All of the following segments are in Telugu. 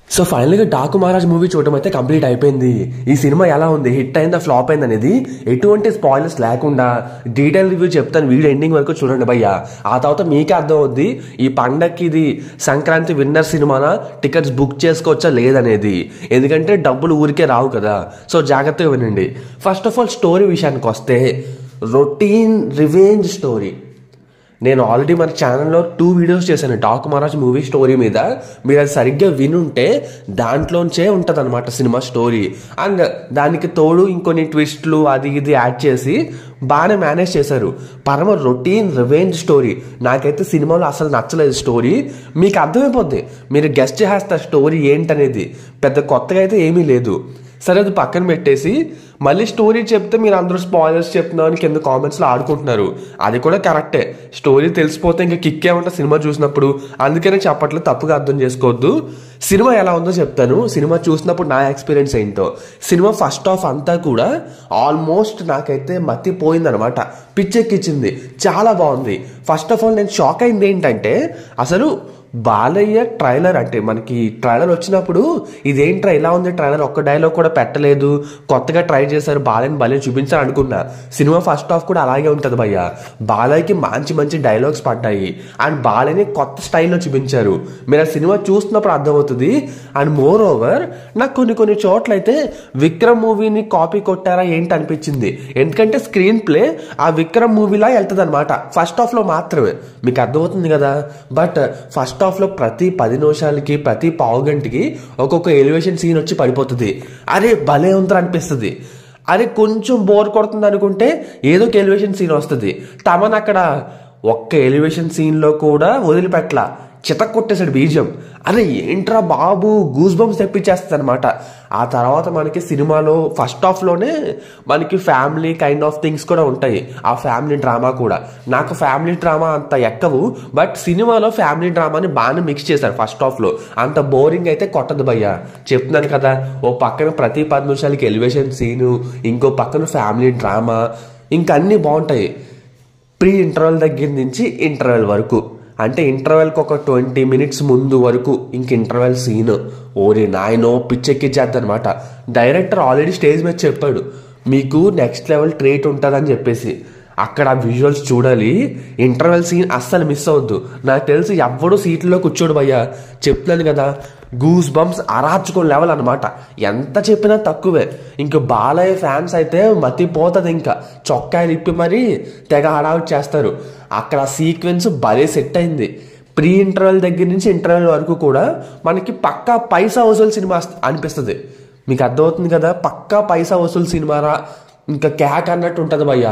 సో ఫైనల్ గా డాకు మహారాజ్ మూవీ చూడటం అయితే కంప్లీట్ అయిపోయింది. ఈ సినిమా ఎలా ఉంది, హిట్ అయిందా ఫ్లాప్ అయింది అనేది ఎటువంటి స్పాయిలర్స్ లేకుండా డీటెయిల్ రివ్యూ చెప్తాను. వీడియో ఎండింగ్ వరకు చూడండి భయ్య. ఆ తర్వాత మీకే అర్థం అవుద్ది ఈ పండక్కి ఇది సంక్రాంతి విన్నర్ సినిమానా, టికెట్స్ బుక్ చేసుకోవచ్చా లేదనేది. ఎందుకంటే డబ్బులు ఊరికే రావు కదా. సో జాగ్రత్తగా వినండి. ఫస్ట్ ఆఫ్ ఆల్ స్టోరీ విషయానికి వస్తే రొటీన్ రివెంజ్ స్టోరీ. నేను ఆల్రెడీ మన ఛానల్లో 2 వీడియోస్ చేశాను డాకు మహారాజ్ మూవీ స్టోరీ మీద. మీరు అది సరిగ్గా వినుంటే దాంట్లోంచే ఉంటుంది అనమాట సినిమా స్టోరీ. అండ్ దానికి తోడు ఇంకొన్ని ట్విస్ట్లు అది ఇది యాడ్ చేసి బాగానే మేనేజ్ చేశారు. పరమ రొటీన్ రివెంజ్ స్టోరీ. నాకైతే సినిమాలో అసలు నచ్చలేదు స్టోరీ. మీకు అర్థమైపోద్ది, మీరు గెస్ట్ చేస్తారు స్టోరీ ఏంటనేది. పెద్ద కొత్తగా అయితే ఏమీ లేదు. సరే అది పక్కన పెట్టేసి మళ్ళీ స్టోరీ చెప్తే మీరు అందరూ స్పాయిలర్స్ చెప్తున్నామని కింద కామెంట్స్లో ఆడుకుంటున్నారు. అది కూడా కరెక్టే. స్టోరీ తెలిసిపోతే ఇంకా కిక్ ఏమంటే సినిమా చూసినప్పుడు. అందుకనే చెప్పట్లేదు, తప్పుగా అర్థం చేసుకోవద్దు. సినిమా ఎలా ఉందో చెప్తాను. సినిమా చూసినప్పుడు నా ఎక్స్పీరియన్స్ ఏంటో. సినిమా ఫస్ట్ హాఫ్ అంతా కూడా ఆల్మోస్ట్ నాకైతే మతిపోయిందనమాట. పిచ్చెక్కిచ్చింది. చాలా బాగుంది. ఫస్ట్ ఆఫ్ ఆల్ నేను షాక్ అయింది ఏంటంటే అసలు బాలయ్య ట్రైలర్, అంటే మనకి ట్రైలర్ వచ్చినప్పుడు ఇదేంట్రా ఇలా ఉంది ట్రైలర్, ఒక్క డైలాగ్ కూడా పెట్టలేదు, కొత్తగా ట్రై చేశారు, బాలయ్యని భలే చూపించారు అనుకున్నా. సినిమా ఫస్ట్ హాఫ్ కూడా అలాగే ఉంటుంది భయ్య. బాలయ్యకి మంచి మంచి డైలాగ్స్ పడ్డాయి అండ్ బాలయ్యని కొత్త స్టైల్లో చూపించారు. మీరు ఆ సినిమా చూస్తున్నప్పుడు అర్థమవుతుంది. అండ్ మోర్ ఓవర్ నాకు కొన్ని చోట్ల అయితే విక్రమ్ మూవీని కాపీ కొట్టారా ఏంటి అనిపించింది. ఎందుకంటే స్క్రీన్ ప్లే ఆ విక్రమ్ మూవీలా వెళ్తుంది అనమాట ఫస్ట్ హాఫ్ లో మాత్రమే. మీకు అర్థమవుతుంది కదా. బట్ ఫస్ట్ హాఫ్ లో ప్రతి 10 నిమిషాలకి ప్రతి పావు గంటకి ఒక్కొక్క ఎలివేషన్ సీన్ వచ్చి పడిపోతుంది. అరే భలే ఉందా అనిపిస్తుంది. అరే కొంచెం బోర్ కొడుతుంది అనుకుంటే ఏదో ఒక ఎలివేషన్ సీన్ వస్తుంది. తమన్ అక్కడ ఒక్క ఎలివేషన్ సీన్ లో కూడా వదిలిపెట్టలా, చితక్ కొట్టేశాడు బీజం. అరే ఏంట్రా బాబు, గూస్ బంప్స్ తెప్పించేస్తుంది అనమాట. ఆ తర్వాత మనకి సినిమాలో ఫస్ట్ హాఫ్ లోనే మనకి ఫ్యామిలీ కైండ్ ఆఫ్ థింగ్స్ కూడా ఉంటాయి. ఆ ఫ్యామిలీ డ్రామా కూడా. నాకు ఫ్యామిలీ డ్రామా అంత ఎక్కవు, బట్ సినిమాలో ఫ్యామిలీ డ్రామాని బాగానే మిక్స్ చేశారు ఫస్ట్ హాఫ్ లో. అంత బోరింగ్ అయితే కొట్టదు భయ్య. చెప్తున్నాను కదా, ఓ పక్కన ప్రతి 10 నిమిషాలకి ఎలివేషన్ సీను, ఇంకో పక్కన ఫ్యామిలీ డ్రామా, ఇంకా అన్ని బాగుంటాయి. ప్రీ ఇంటర్వెల్ దగ్గర నుంచి ఇంటర్వెల్ వరకు, అంటే ఇంటర్వెల్కి ఒక 20 మినిట్స్ ముందు వరకు ఇంక ఇంటర్వెల్ సీన్ ఓరి నాయనో పిచ్చెక్కిచ్చేద్దనమాట. డైరెక్టర్ ఆల్రెడీ స్టేజ్ మీద చెప్పాడు మీకు నెక్స్ట్ లెవెల్ ట్రీట్ ఉంటుందని చెప్పేసి. అక్కడ ఆ విజువల్స్ చూడాలి. ఇంటర్వెల్ సీన్ అస్సలు మిస్ అవద్దు. నాకు తెలిసి ఎవ్వడూ సీట్లో కూర్చోడు భయ్య. చెప్తున్నాను కదా, గూస్ బంప్స్ అరాచుకునే లెవెల్ అనమాట. ఎంత చెప్పినా తక్కువే. ఇంక బాలయ్య ఫ్యాన్స్ అయితే మతిపోతుంది. ఇంకా చొక్కాయలు ఇప్పి మరీ తెగ హడావిడి చేస్తారు. అక్కడ సీక్వెన్స్ భలే సెట్ అయింది. ప్రీ ఇంటర్వెల్ దగ్గర నుంచి ఇంటర్వెల్ వరకు కూడా మనకి పక్కా పైసా వసూలు సినిమా అనిపిస్తుంది. మీకు అర్థమవుతుంది కదా, పక్కా పైసా వసూలు సినిమారా, ఇంకా క్యాక్ అన్నట్టు ఉంటుంది భయ్య.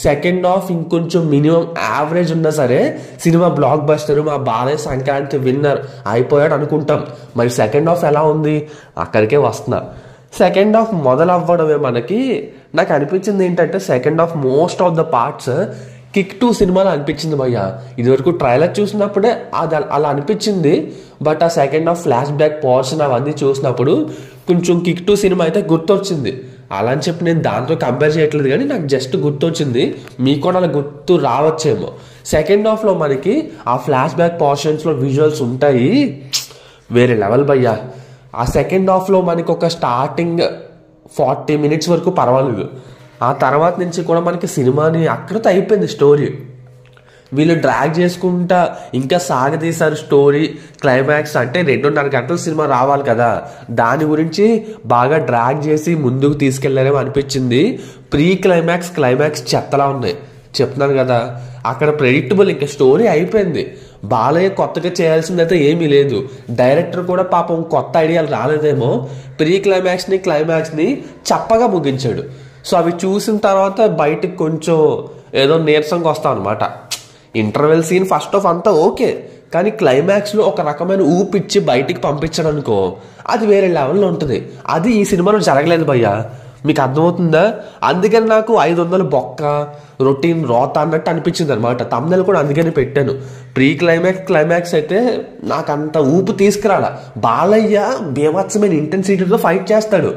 సెకండ్ హాఫ్ ఇంకొంచెం మినిమం యావరేజ్ ఉన్నా సరే సినిమా బ్లాక్ బస్టర్, మా బాలయ్య సంక్రాంతి విన్నర్ అయిపోయాడు అనుకుంటాం. మరి సెకండ్ హాఫ్ ఎలా ఉంది, అక్కడికే వస్తున్నా. సెకండ్ హాఫ్ మొదలవ్వడమే మనకి నాకు అనిపించింది ఏంటంటే second half most of the parts kick 2 సినిమాలో అనిపించింది భయ్య. ఇదివరకు ట్రైలర్ చూసినప్పుడే అది అలా అనిపించింది. బట్ ఆ second half flash back portion అవన్నీ చూసినప్పుడు కొంచెం కిక్ 2 సినిమా అయితే గుర్తొచ్చింది. అలా అని చెప్పి నేను దాంతో కంపేర్ చేయట్లేదు, కానీ నాకు జస్ట్ గుర్తొచ్చింది. మీకు కూడా అలా గుర్తు రావచ్చేమో. సెకండ్ హాఫ్లో మనకి ఆ ఫ్లాష్ బ్యాక్ పోర్షన్స్లో విజువల్స్ ఉంటాయి, వేరే లెవెల్ భయ్య. ఆ సెకండ్ హాఫ్లో మనకి ఒక స్టార్టింగ్ 40 మినిట్స్ వరకు పర్వాలేదు. ఆ తర్వాత నుంచి కూడా మనకి సినిమాని అక్కడితో అయిపోయింది స్టోరీ. వీళ్ళు డ్రాగ్ చేసుకుంటా ఇంకా సాగదీశారు స్టోరీ. క్లైమాక్స్ అంటే 2.5 గంటల సినిమా రావాలి కదా, దాని గురించి బాగా డ్రాగ్ చేసి ముందుకు తీసుకెళ్లారేమో అనిపించింది. ప్రీ క్లైమాక్స్ క్లైమాక్స్ చెత్తలా ఉన్నాయి. చెప్తున్నాను కదా, అక్కడ ప్రెడిక్టబుల్. ఇంకా స్టోరీ అయిపోయింది. బాలయ్య కొత్తగా చేయాల్సిందైతే ఏమీ లేదు. డైరెక్టర్ కూడా పాపం కొత్త ఐడియాలు రాలేదేమో. ప్రీ క్లైమాక్స్ని క్లైమాక్స్ని చప్పగా ముగించాడు. సో అవి చూసిన తర్వాత బయటకు కొంచెం ఏదో నీరసంగా వస్తాం అనమాట. ఇంటర్వెల్ సీన్ ఫస్ట్ ఆఫ్ అంతా ఓకే, కానీ క్లైమాక్స్లో ఒక రకమైన ఊపిచ్చి బయటికి పంపించడం అనుకో, అది వేరే లెవెల్లో ఉంటుంది. అది ఈ సినిమాలో జరగలేదు భయ్య. మీకు అర్థమవుతుందా? అందుకని నాకు 500 బొక్క రొటీన్ రోత అన్నట్టు అనిపించింది అనమాట. తమ్నెల్ కూడా అందుకని పెట్టాను. ప్రీ క్లైమాక్స్ అయితే నాకు అంత ఊపు తీసుకురాలా. బాలయ్య బీభత్సమైన ఇంటెన్సిటీతో ఫైట్ చేస్తాడు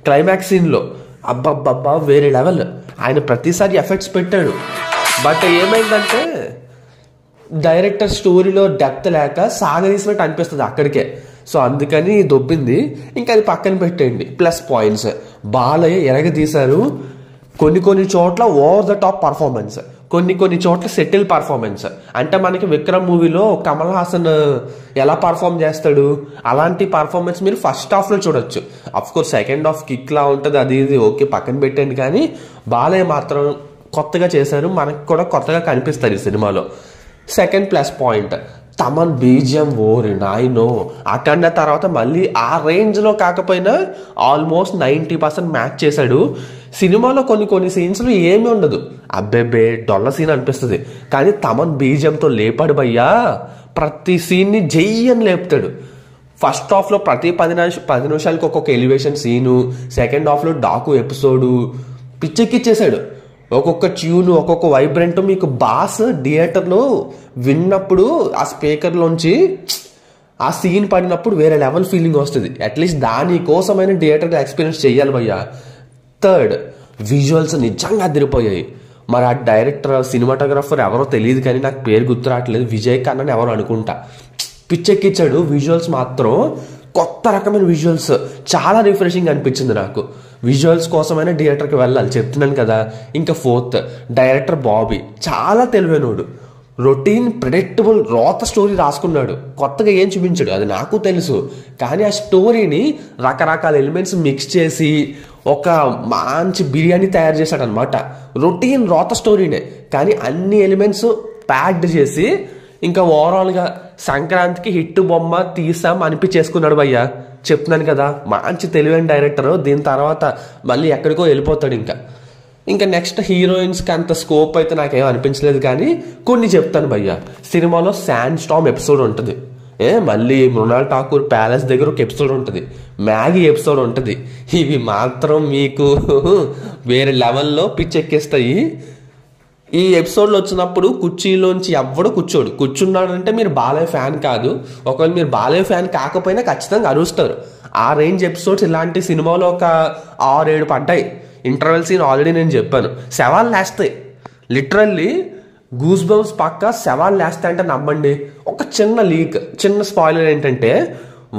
క్లైమాక్స్ సీన్లో. అబ్బబ్బబ్బా వేరే లెవెల్. ఆయన ప్రతిసారి ఎఫెక్ట్స్ పెట్టాడు. బట్ ఏమైందంటే డైరెక్టర్ స్టోరీలో డెప్త్ లేక సాగదీసినట్టు అనిపిస్తుంది అక్కడికే. సో అందుకని దొబ్బింది. ఇంకా అది పక్కన పెట్టండి. ప్లస్ పాయింట్స్, బాలయ్య ఎరగదీశారు. కొన్ని చోట్ల ఓవర్ ద టాప్ పర్ఫార్మెన్స్, కొన్ని చోట్ల సెటిల్ పర్ఫార్మెన్స్. అంటే మనకి విక్రమ్ మూవీలో కమల్ హాసన్ ఎలా పర్ఫామ్ చేస్తాడు, అలాంటి పర్ఫార్మెన్స్ మీరు ఫస్ట్ హాఫ్ లో చూడొచ్చు. Of course second half kick లా ఉంటుంది, అది ఇది ఓకే పక్కన పెట్టండి. కానీ బాలయ్య మాత్రం కొత్తగా చేశారు, మనకు కూడా కొత్తగా కనిపిస్తారు ఈ సినిమాలో. Second plus point, Thaman BGM ఓరి నాయనో. అఖండ తర్వాత మళ్ళీ ఆ రేంజ్లో కాకపోయినా ఆల్మోస్ట్ 90% మ్యాచ్ చేశాడు. సినిమాలో కొన్ని సీన్స్లో ఏమీ ఉండదు, అబ్బెబ్బే డొల్ల సీన్ అనిపిస్తుంది. కానీ తమన్ బీజిఎంతో లేపాడు భయ్యా. ప్రతి సీన్ని జై అని లేపుతాడు. ఫస్ట్ హాఫ్లో ప్రతి 10 నిమిషాలకు ఒక్కొక్క ఎలివేషన్ సీను, సెకండ్ హాఫ్లో డాకు ఎపిసోడు పిచ్చెక్కిచ్చేసాడు. ఒక్కొక్క ట్యూన్, ఒక్కొక్క వైబ్రెంట్ మీకు బాస్ థియేటర్లో విన్నప్పుడు ఆ స్పీకర్లోంచి ఆ సీన్ పడినప్పుడు వేరే లెవెల్ ఫీలింగ్ వస్తుంది. అట్లీస్ట్ దానికోసమైన థియేటర్లో ఎక్స్పీరియన్స్ చేయాలి భయ్యా. థర్డ్, విజువల్స్ నిజంగా అదిరిపోయాయి. మరి ఆ డైరెక్టర్ సినిమాటోగ్రాఫర్ ఎవరో తెలియదు కానీ నాకు పేరు గుర్తు రావట్లేదు, విజయ్ ఖన్నా ఎవరో అనుకుంటా. పిచ్చెక్కిచ్చాడు. విజువల్స్ మాత్రం కొత్త రకమైన విజువల్స్, చాలా రిఫ్రెషింగ్ అనిపించింది నాకు. విజువల్స్ కోసమైనా థియేటర్కి వెళ్ళాలి చెప్తున్నాను కదా. ఇంకా ఫోర్త్, డైరెక్టర్ బాబీ చాలా తెలివైనోడు. రొటీన్ ప్రెడిక్టబుల్ రోత స్టోరీ రాసుకున్నాడు, కొత్తగా ఏం చూపించాడు అది నాకు తెలుసు. కానీ ఆ స్టోరీని రకరకాల ఎలిమెంట్స్ మిక్స్ చేసి ఒక మంచి బిర్యానీ తయారు చేశాడు అనమాట. రొటీన్ రోత స్టోరీనే కానీ అన్ని ఎలిమెంట్స్ ప్యాక్డ్ చేసి ఇంకా ఓవరాల్గా సంక్రాంతికి హిట్ బొమ్మ తీసాం అనిపించేసుకున్నాడు భయ్యా. చెప్తున్నాను కదా, మంచి తెలివైన డైరెక్టర్. దీని తర్వాత మళ్ళీ ఎక్కడికో వెళ్ళిపోతాడు. ఇంకా నెక్స్ట్ హీరోయిన్స్కి అంత స్కోప్ అయితే నాకేం అనిపించలేదు. కానీ కొన్ని చెప్తాను భయ్యా. సినిమాలో శాండ్ స్టామ్ ఎపిసోడ్ ఉంటుంది, మళ్ళీ మృణాల్ ఠాకూర్ ప్యాలెస్ దగ్గర ఒక ఎపిసోడ్ ఉంటుంది, మ్యాగీ ఎపిసోడ్ ఉంటుంది. ఇవి మాత్రం మీకు వేరే లెవెల్లో పిచ్చెక్కేస్తాయి. ఈ ఎపిసోడ్లో వచ్చినప్పుడు కుర్చీలోంచి ఎవ్వడో కూర్చున్నాడంటే మీరు బాలయ్య ఫ్యాన్ కాదు. ఒకవేళ మీరు బాలయ్య ఫ్యాన్ కాకపోయినా ఖచ్చితంగా అరుస్తారు. ఆ రేంజ్ ఎపిసోడ్స్ ఇలాంటి సినిమాలో ఒక 6-7 పడ్డాయి. ఇంటర్వెల్ సీన్ ఆల్రెడీ నేను చెప్పాను, శవాలు లేస్తాయి. లిటరల్లీ గూస్ బంప్స్ పక్క శవాలు లేస్తాయి అంటే నమ్మండి. ఒక చిన్న లీక్, చిన్న స్పాయిలర్ ఏంటంటే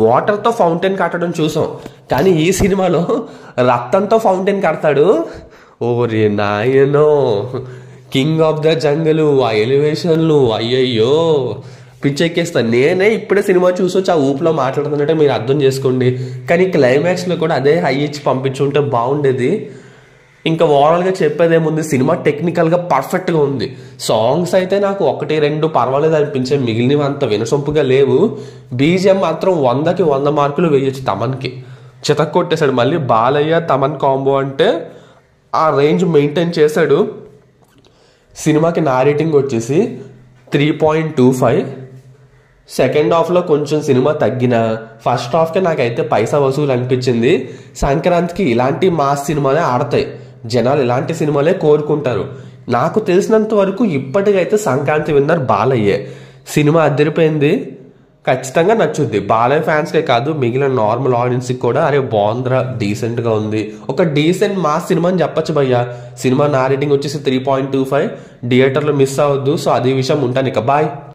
వాటర్తో ఫౌంటైన్ కట్టడం చూసాం, కానీ ఈ సినిమాలో రక్తంతో ఫౌంటైన్ కడతాడు. ఓరే నాయనో, కింగ్ ఆఫ్ ద జంగల్, ఆ ఎలివేషన్లు అయ్యయ్యో పిచ్చెక్కేస్తాను. నేనే ఇప్పుడే సినిమా చూసొచ్చి ఆ ఊపులో మాట్లాడుతున్నట్టే మీరు అర్థం చేసుకోండి. కానీ క్లైమాక్స్లో కూడా అదే హై ఇచ్చి పంపించుంటే బాగుండేది. ఇంకా ఓవరాల్గా చెప్పేదేముంది, సినిమా టెక్నికల్గా పర్ఫెక్ట్గా ఉంది. సాంగ్స్ అయితే నాకు 1-2 పర్వాలేదు అనిపించే, మిగిలినవి అంత వినసొంపుగా లేవు. బీజిఎం మాత్రం 100కి 100 మార్కులు వేయచ్చు. తమన్కి చితక్ కొట్టేశాడు. మళ్ళీ బాలయ్య తమన్ కాంబో అంటే ఆ రేంజ్ మెయింటైన్ చేశాడు. సినిమాకి నా రేటింగ్ వచ్చేసి 3.25. సెకండ్ హాఫ్లో కొంచెం సినిమా తగ్గిన, ఫస్ట్ హాఫ్కే నాకైతే పైసా వసూలు అనిపించింది. సంక్రాంతికి ఇలాంటి మాస్ సినిమాలే ఆడతాయి, జనాలు ఇలాంటి సినిమాలే కోరుకుంటారు. నాకు తెలిసినంత వరకు ఇప్పటికైతే సంక్రాంతి విన్నర్ బాలయ్యే. సినిమా అదిరిపోయింది, ఖచ్చితంగా నచ్చుద్ది. బాలయ్య ఫ్యాన్స్కే కాదు మిగిలిన నార్మల్ ఆడియన్స్కి కూడా అరే బాగుందిరా, డీసెంట్గా ఉంది, ఒక డీసెంట్ మాస్ సినిమా అని చెప్పచ్చు భయ్యా. సినిమా నా రేటింగ్ వచ్చేసి 3.25. థియేటర్లో మిస్ అవ్వద్దు. సో అది విషయం ఉంటాను. ఇక బాయ్.